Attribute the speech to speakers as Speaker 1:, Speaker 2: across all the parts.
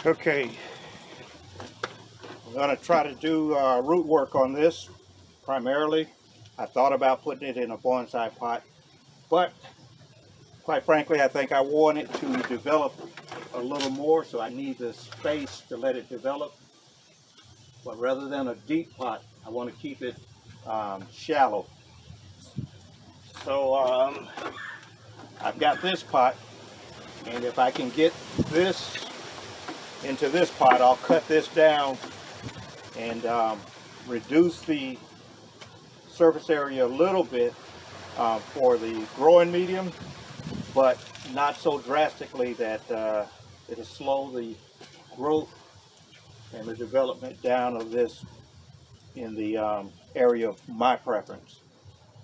Speaker 1: Okay, I'm going to try to do root work on this primarily. I thought about putting it in a bonsai pot, but quite frankly, I think I want it to develop a little more, so I need the space to let it develop. But rather than a deep pot, I want to keep it shallow. So I've got this pot, and if I can get this into this pot, I'll cut this down and reduce the surface area a little bit for the growing medium, but not so drastically that it'll slow the growth and the development down of this in the area of my preference.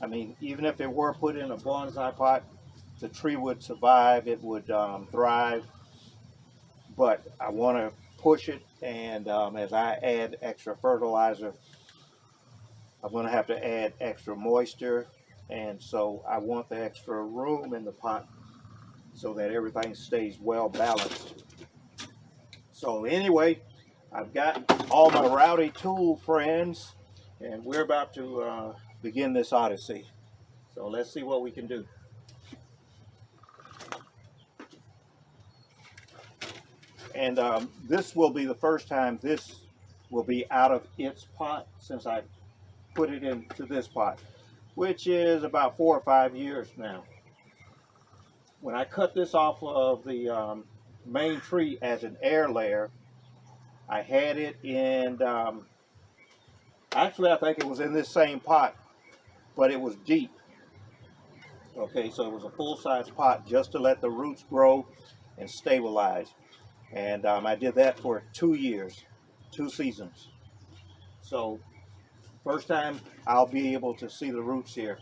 Speaker 1: I mean, even if it were put in a bonsai pot, the tree would survive, it would thrive, but I want to push it, and as I add extra fertilizer, I'm going to have to add extra moisture, and so I want the extra room in the pot so that everything stays well balanced. So anyway, I've got all my rowdy tool friends, and we're about to begin this odyssey. So let's see what we can do. And this will be the first time this will be out of its pot since I put it into this pot, which is about 4 or 5 years now. When I cut this off of the main tree as an air layer, I had it in, actually I think it was in this same pot, but it was deep. Okay, so it was a full-size pot just to let the roots grow and stabilize. And I did that for 2 years, 2 seasons. So first time I'll be able to see the roots here.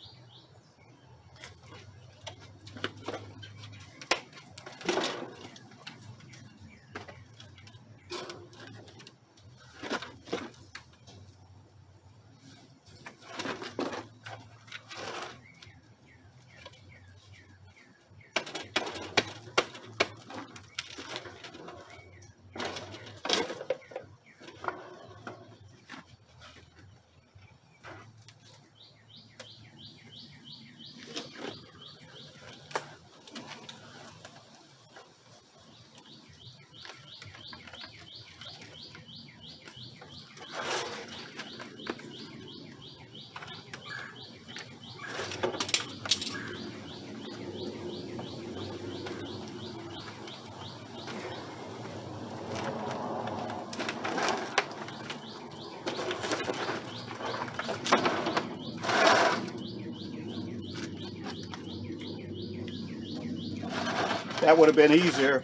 Speaker 1: That would have been easier.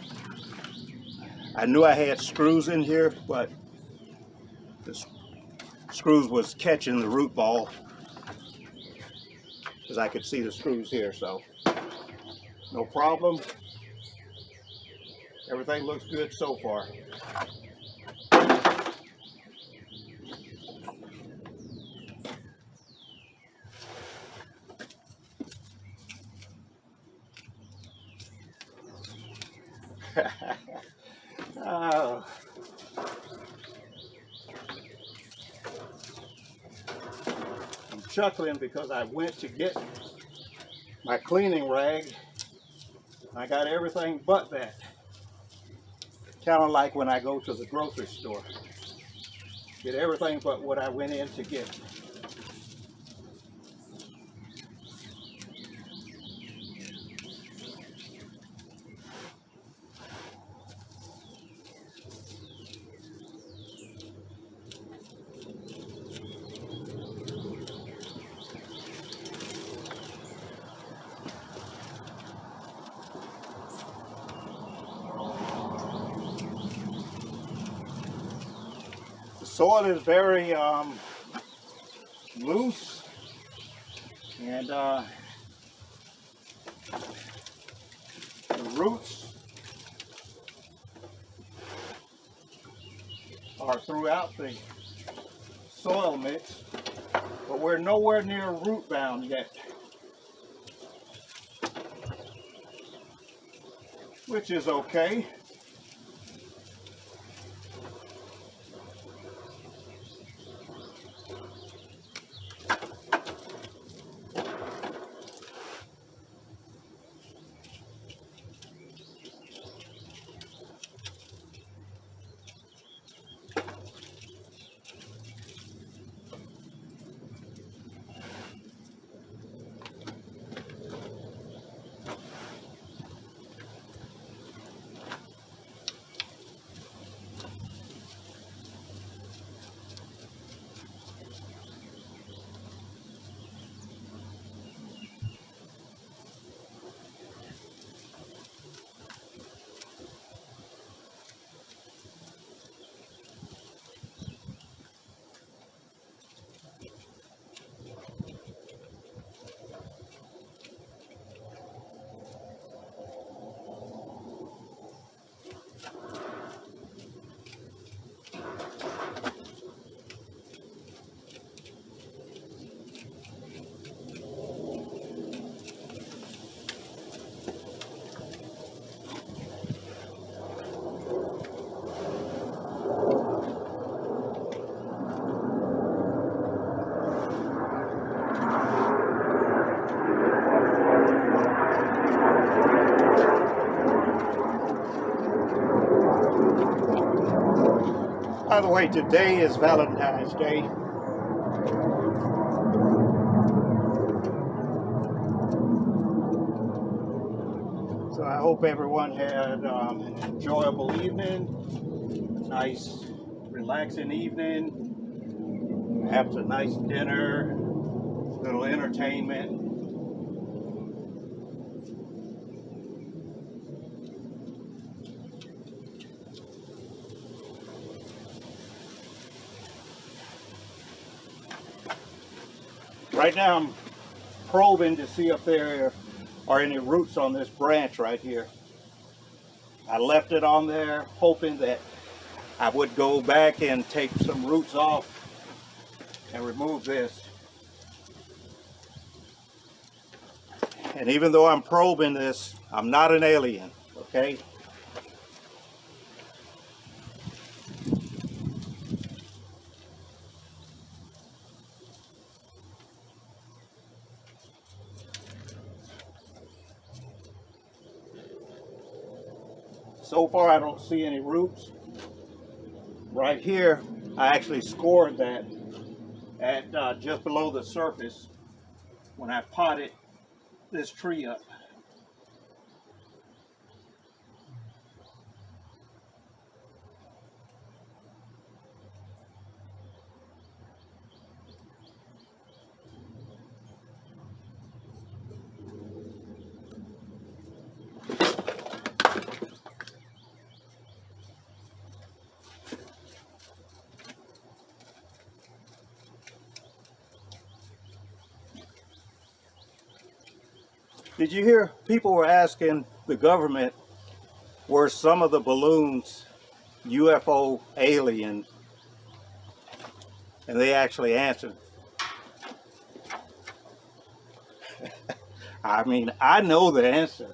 Speaker 1: I knew I had screws in here, but the screws was catching the root ball because I could see the screws here, so no problem. Everything looks good so far. Oh. I'm chuckling because I went to get my cleaning rag. I got everything but that. Kind of like when I go to the grocery store. Get everything but what I went in to get. The soil is very loose, and the roots are throughout the soil mix, but we're nowhere near root bound yet, which is okay. By the way, today is Valentine's Day. So I hope everyone had an enjoyable evening, nice relaxing evening, perhaps a nice dinner, little entertainment. Right now I'm probing to see if there are any roots on this branch right here. I left it on there hoping that I would go back and take some roots off and remove this. And even though I'm probing this, I'm not an alien, okay? So far I don't see any roots. Right here, I actually scored that at just below the surface when I potted this tree up. Did you hear people were asking the government, were some of the balloons UFO alien? And they actually answered. I mean, I know the answer.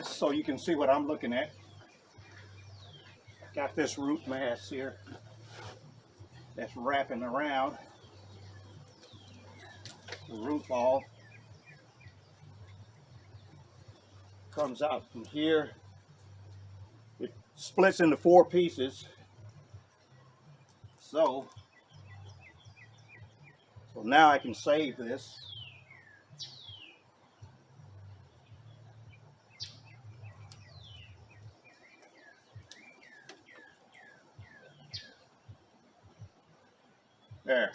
Speaker 1: So you can see what I'm looking at. Got this root mass here that's wrapping around the root ball. Comes out from here. It splits into 4 pieces. So now I can save this. There.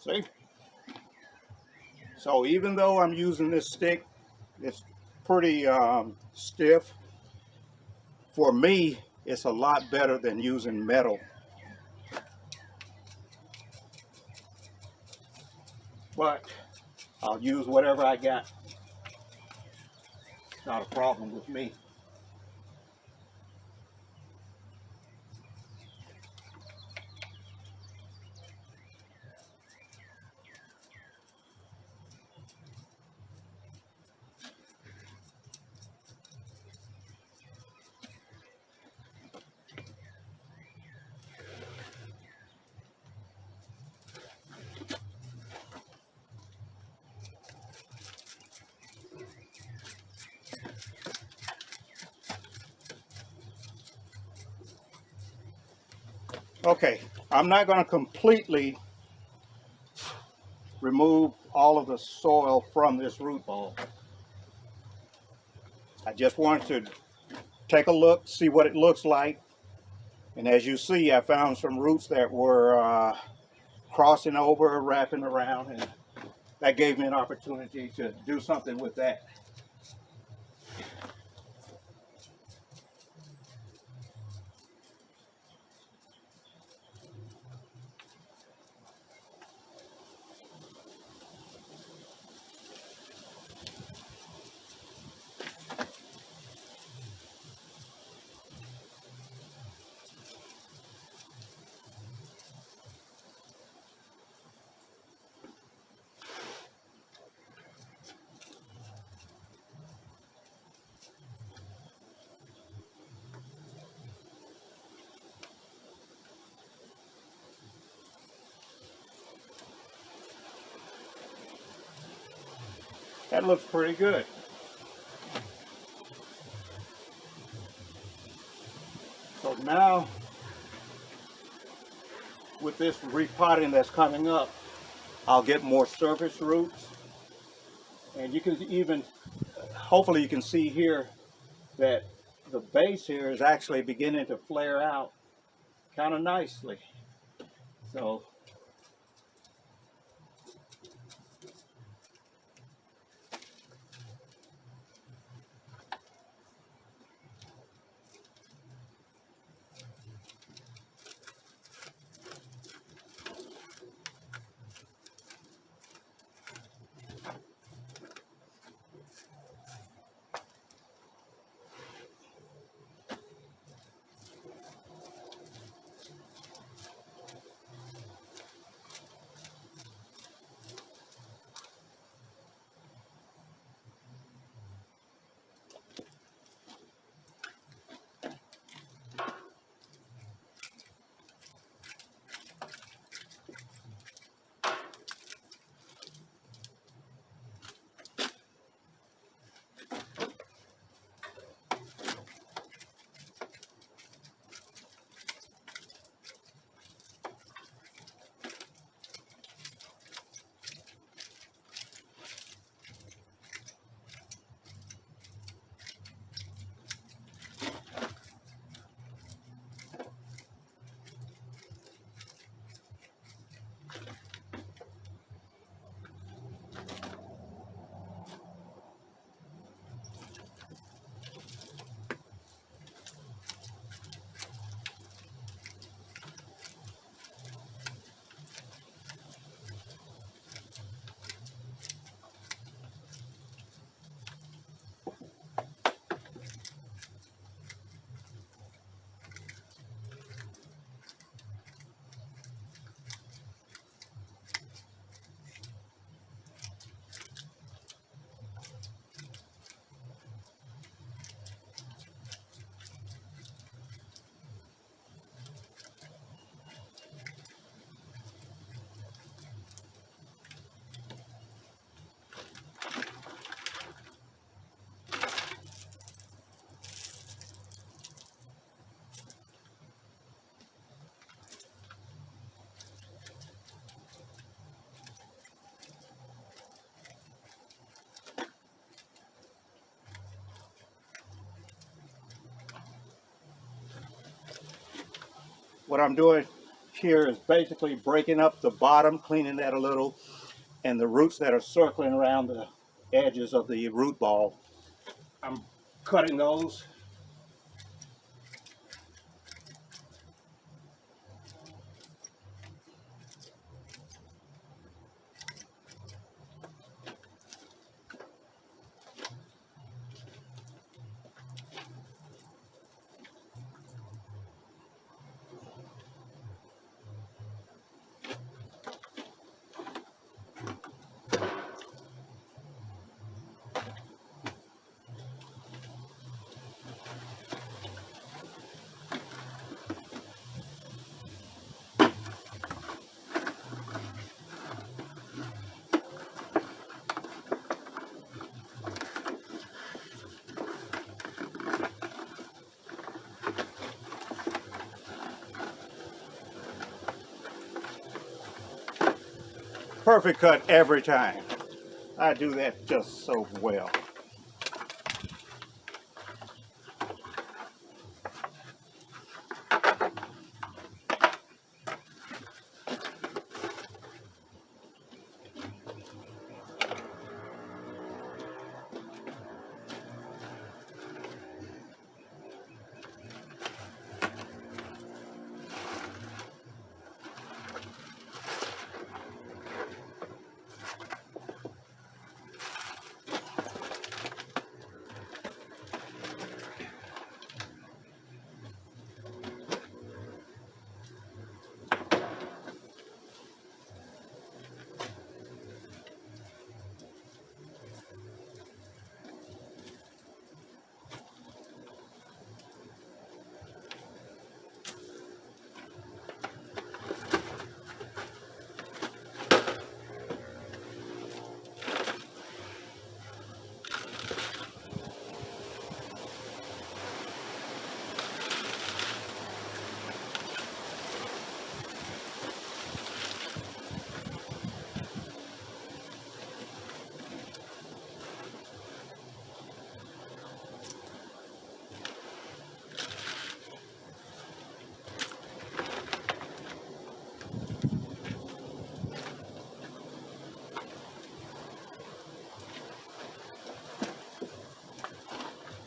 Speaker 1: See? So even though I'm using this stick, it's pretty stiff. For me, it's a lot better than using metal. But I'll use whatever I got. It's not a problem with me. Okay, I'm not going to completely remove all of the soil from this root ball. I just wanted to take a look, see what it looks like. And as you see, I found some roots that were crossing over, wrapping around, and that gave me an opportunity to do something with that. That looks pretty good. So now, with this repotting that's coming up, I'll get more surface roots. And you can even, hopefully you can see here that the base here is actually beginning to flare out kind of nicely. So what I'm doing here is basically breaking up the bottom, cleaning that a little, and the roots that are circling around the edges of the root ball, I'm cutting those. perfect cut every time. I do that just so well.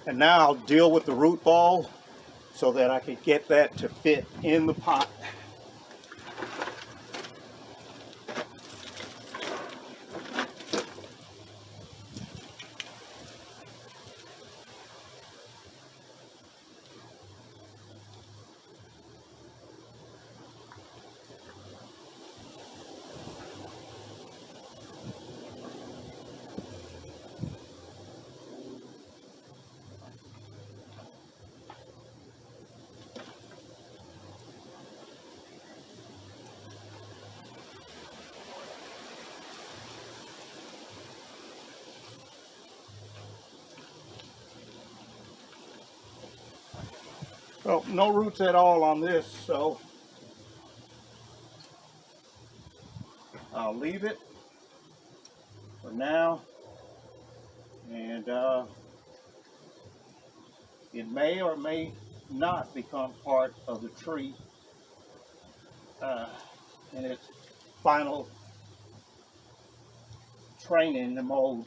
Speaker 1: And now I'll deal with the root ball so that I can get that to fit in the pot. Well, no roots at all on this, so I'll leave it for now. And it may or may not become part of the tree in its final training mode.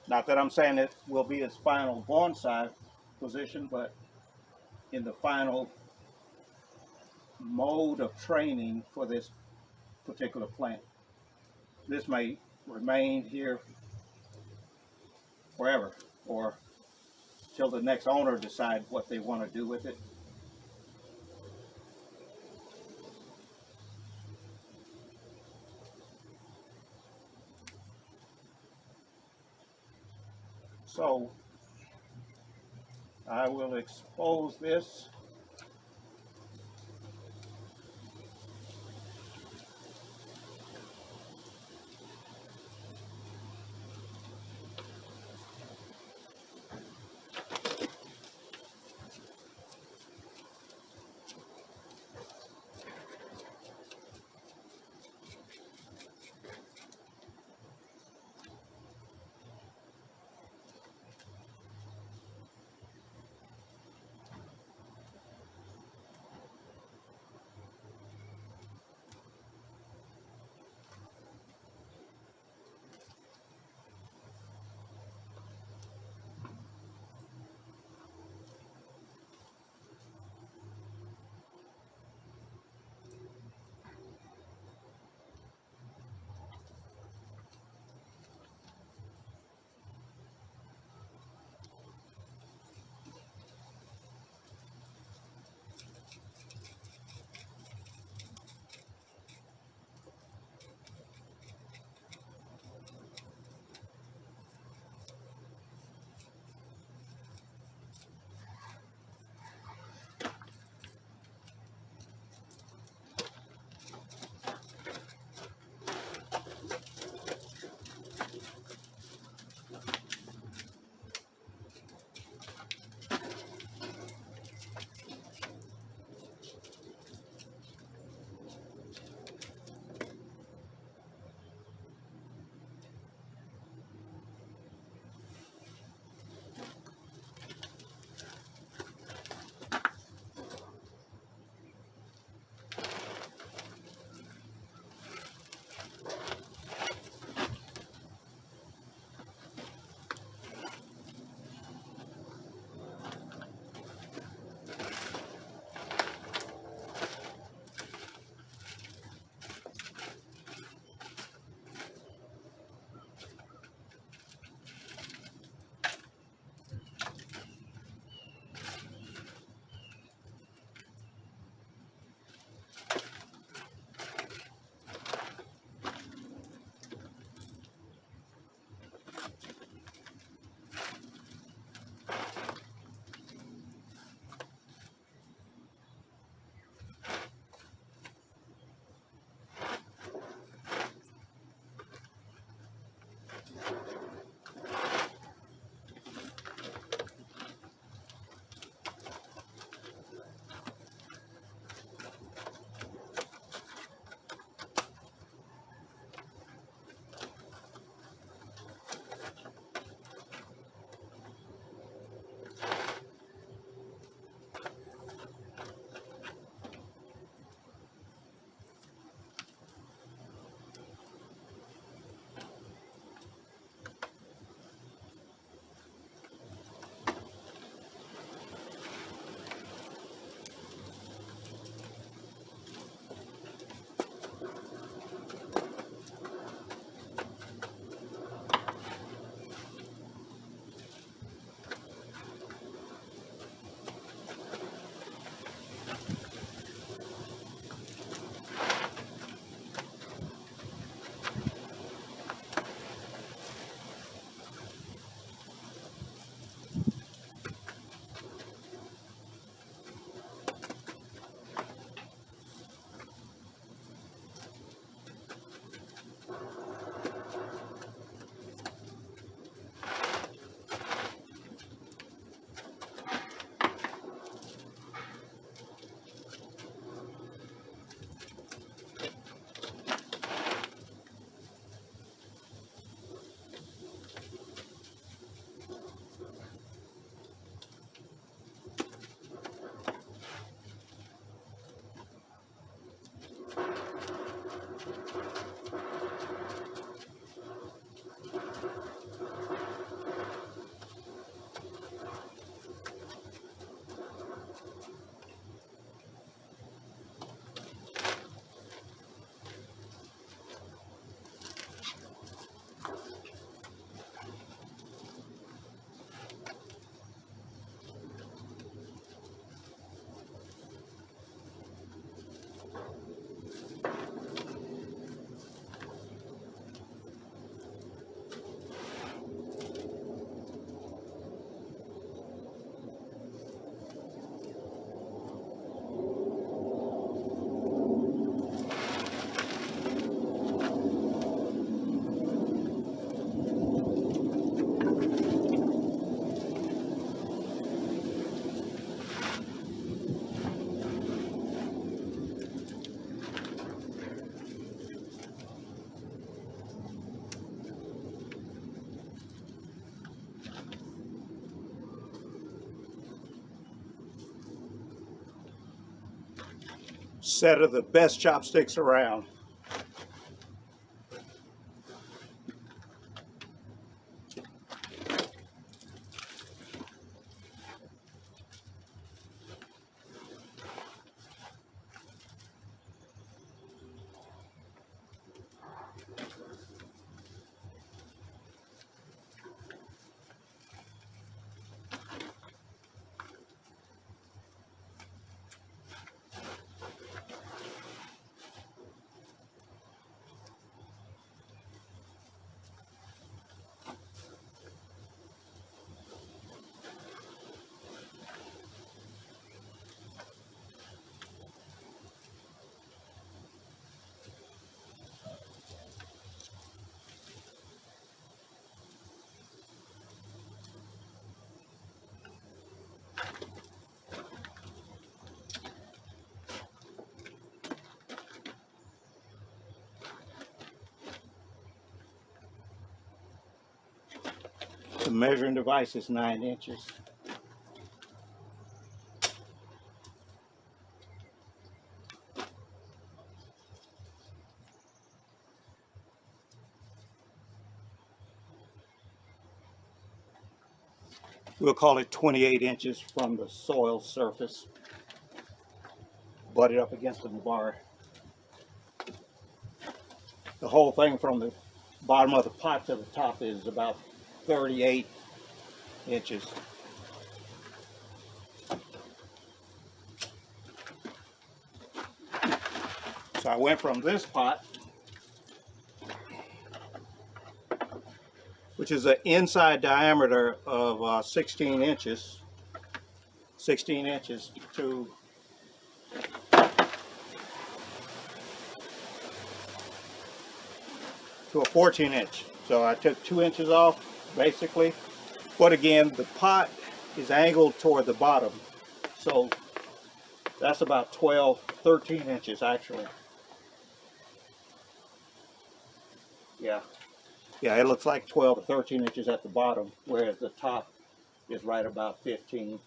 Speaker 1: Not that I'm saying it will be its final bonsai position, but in the final mode of training for this particular plant. This may remain here forever, or till the next owner decides what they want to do with it. So I will expose this. set of the best chopsticks around. The measuring device is 9 inches. We'll call it 28 inches from the soil surface, butted up against the bar. The whole thing from the bottom of the pot to the top is about 38 inches. So I went from this pot, which is an inside diameter of 16 inches, to a 14 inch. So I took 2 inches off basically, but again the pot is angled toward the bottom, so that's about 13 inches actually. Yeah, it looks like 12 or 13 inches at the bottom, whereas the top is right about 15.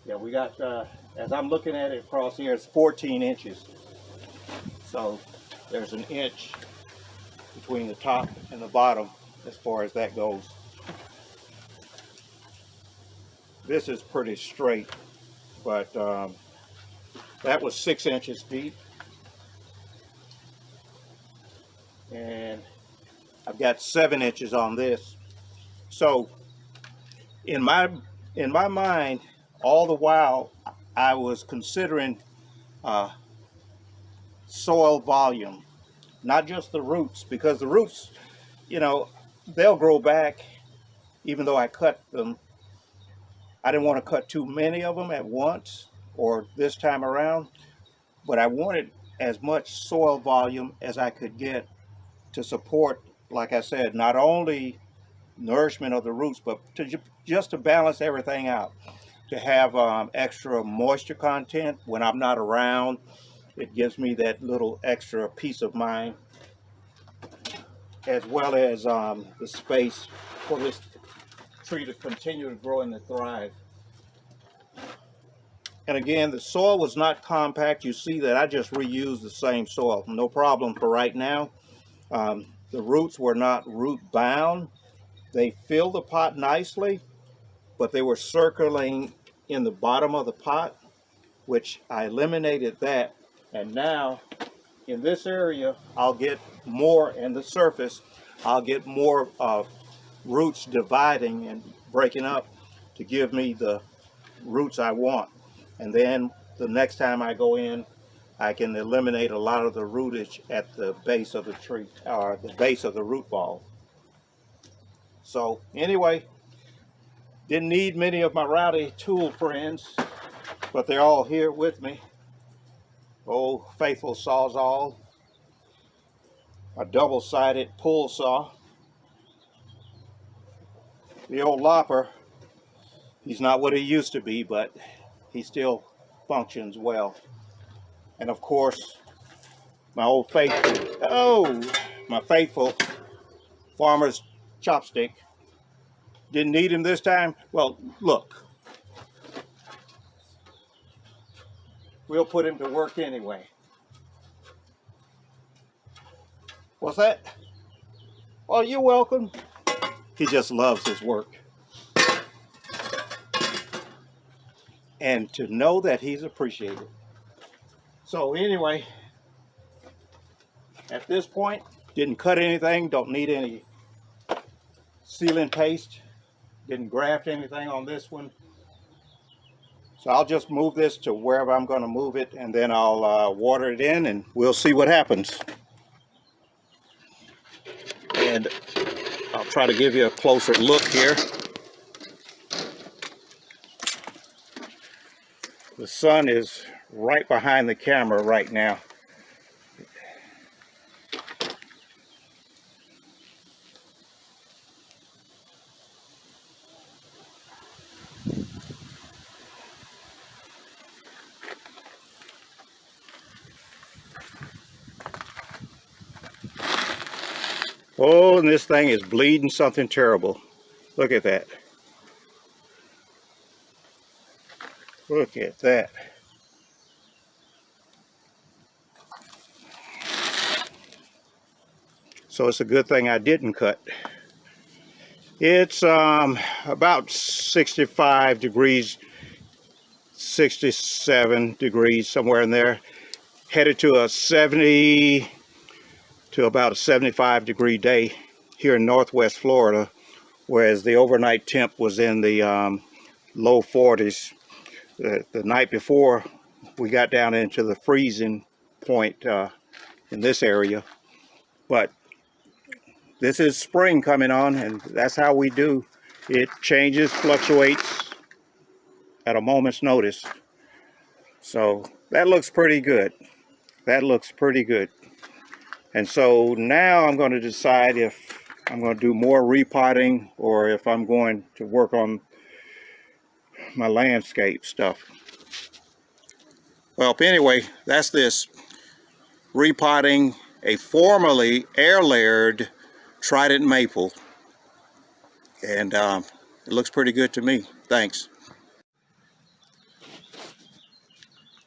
Speaker 1: Yeah, we got, as I'm looking at it across here, it's 14 inches. So there's an inch between the top and the bottom as far as that goes. This is pretty straight, but that was 6 inches deep. And I've got 7 inches on this. So in my mind, all the while I was considering soil volume, not just the roots, because the roots, you know, they'll grow back even though I cut them. I didn't want to cut too many of them at once or this time around, but I wanted as much soil volume as I could get to support, like I said, not only nourishment of the roots, but just to balance everything out, to have extra moisture content when I'm not around. It gives me that little extra peace of mind, as well as the space for this tree to continue to grow and to thrive. And again, the soil was not compact. You see that I just reused the same soil, no problem for right now. The roots were not root bound. They filled the pot nicely, but they were circling in the bottom of the pot, which I eliminated that. And now in this area, I'll get more, in the surface, I'll get more roots dividing and breaking up to give me the roots I want. And then the next time I go in, I can eliminate a lot of the rootage at the base of the tree, or the base of the root ball. So anyway, didn't need many of my rowdy tool friends, but they're all here with me. Oh, faithful Sawzall, a double-sided pull saw. The old lopper, he's not what he used to be, but he still functions well. And of course, my faithful farmer's chopstick. Didn't need him this time. Well, look. we'll put him to work anyway. What's that? Oh, you're welcome. He just loves his work. And to know that he's appreciated. So anyway, at this point, didn't cut anything, don't need any sealing paste, didn't graft anything on this one. So I'll just move this to wherever I'm going to move it, and then I'll water it in, and we'll see what happens. And I'll try to give you a closer look here. The sun is right behind the camera right now. Oh, and this thing is bleeding something terrible. Look at that. Look at that. So it's a good thing I didn't cut. It's about 65 degrees, 67 degrees, somewhere in there. Headed to a 70 to about a 75 degree day here in Northwest Florida, whereas the overnight temp was in the low 40s. The night before, we got down into the freezing point in this area. But this is spring coming on, and that's how we do. It changes, fluctuates at a moment's notice. So that looks pretty good. That looks pretty good. And so now I'm going to decide if I'm going to do more repotting or if I'm going to work on my landscape stuff. Well, anyway, that's this. Repotting a formerly air-layered Trident maple. And it looks pretty good to me. Thanks.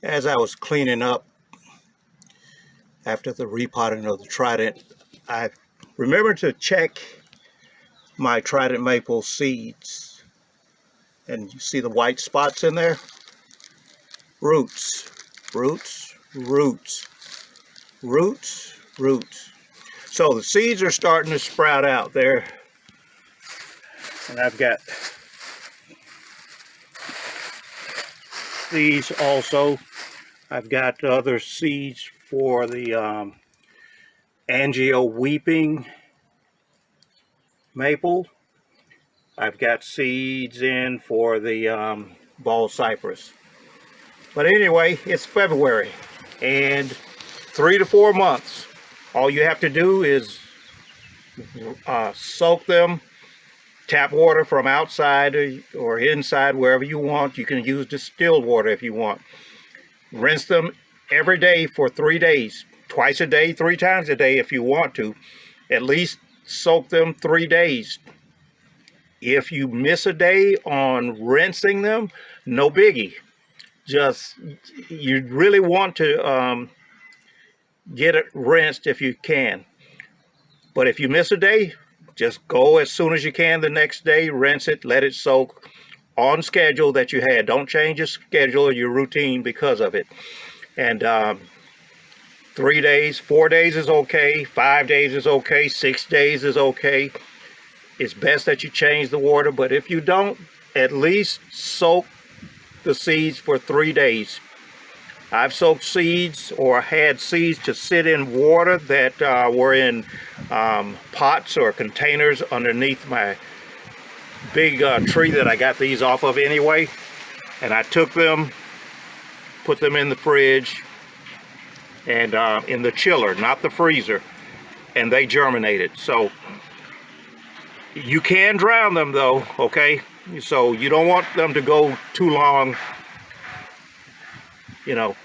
Speaker 1: As I was cleaning up after the repotting of the Trident, I remembered to check my Trident maple seeds. And you see the white spots in there? Roots, roots, roots, roots, roots. So the seeds are starting to sprout out there. And I've got these also. I've got other seeds for the Angio weeping maple. I've got seeds in for the bald cypress. But anyway, it's February, and 3 to 4 months. All you have to do is soak them, tap water from outside or inside, wherever you want. You can use distilled water if you want. Rinse them every day for 3 days, twice a day, 3 times a day if you want to. At least soak them 3 days. If you miss a day on rinsing them, no biggie. Just, you really want to get it rinsed if you can. But if you miss a day, just go as soon as you can the next day, rinse it, let it soak on schedule that you had. Don't change your schedule or your routine because of it. And 3 days, 4 days is okay, 5 days is okay, 6 days is okay. It's best that you change the water, but if you don't, at least soak the seeds for 3 days. I've soaked seeds or had seeds to sit in water that were in pots or containers underneath my big tree that I got these off of anyway. And I took them, put them in the fridge and in the chiller, not the freezer, and they germinated. So you can drown them though, okay? So you don't want them to go too long, you know.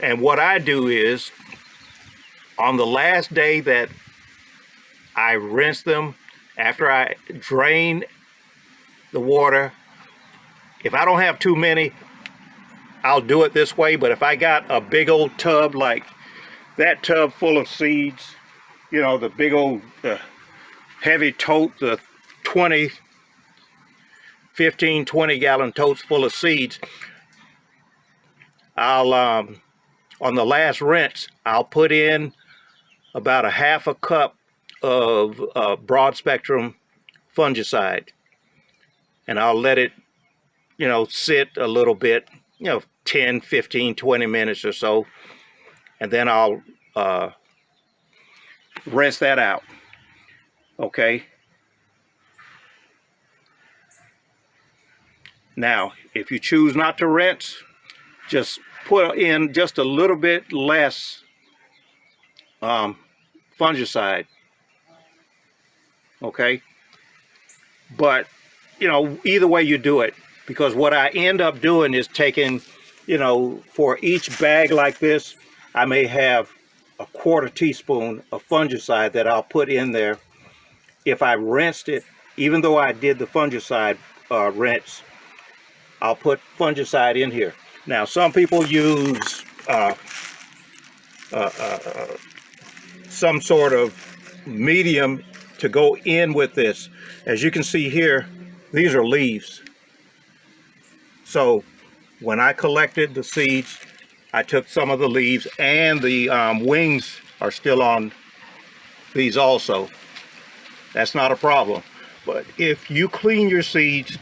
Speaker 1: And what I do is, on the last day that I rinse them, after I drain the water, if I don't have too many, I'll do it this way. But if I got a big old tub like that tub full of seeds, you know, the big old heavy tote, the 15, 20 gallon totes full of seeds, I'll, on the last rinse, I'll put in about a half a cup of broad spectrum fungicide, and I'll let it, you know, sit a little bit, you know, 10, 15, 20 minutes or so, and then I'll rinse that out. Okay. Now, if you choose not to rinse, just put in just a little bit less fungicide. Okay. But, you know, either way you do it, because what I end up doing is taking, you know, for each bag like this, I may have a quarter teaspoon of fungicide that I'll put in there. If I rinsed it, even though I did the fungicide rinse, I'll put fungicide in here. Now, some people use some sort of medium to go in with this. As you can see here, these are leaves. So when I collected the seeds, I took some of the leaves, and the wings are still on these also. That's not a problem. But if you clean your seeds,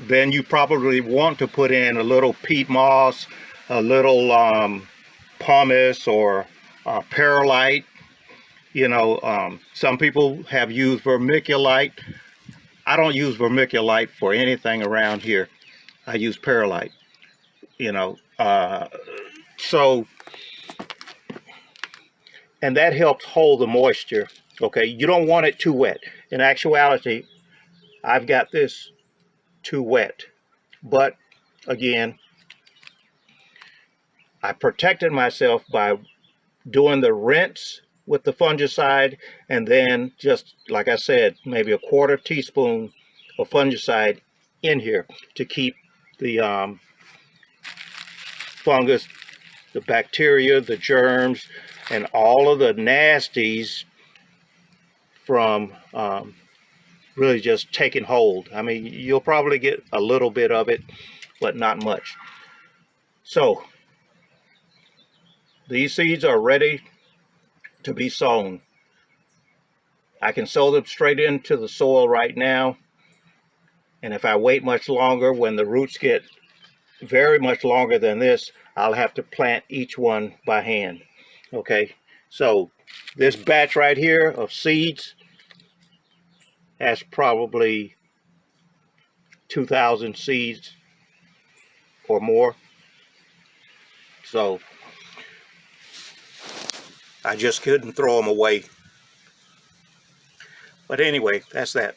Speaker 1: then you probably want to put in a little peat moss, a little pumice, or perlite. You know, some people have used vermiculite. I don't use vermiculite for anything around here. I use perlite. You know, so, and that helps hold the moisture. Okay, you don't want it too wet. In actuality, I've got this too wet, but again, I protected myself by doing the rinse with the fungicide, and then just like I said, maybe a quarter teaspoon of fungicide in here to keep the fungus, the bacteria, the germs, and all of the nasties from really just taking hold. I mean, you'll probably get a little bit of it, but not much. So these seeds are ready to be sown. I can sow them straight into the soil right now, and if I wait much longer, when the roots get very much longer than this, I'll have to plant each one by hand. Okay, so this batch right here of seeds has probably 2,000 seeds or more. So I just couldn't throw them away. But anyway, that's that.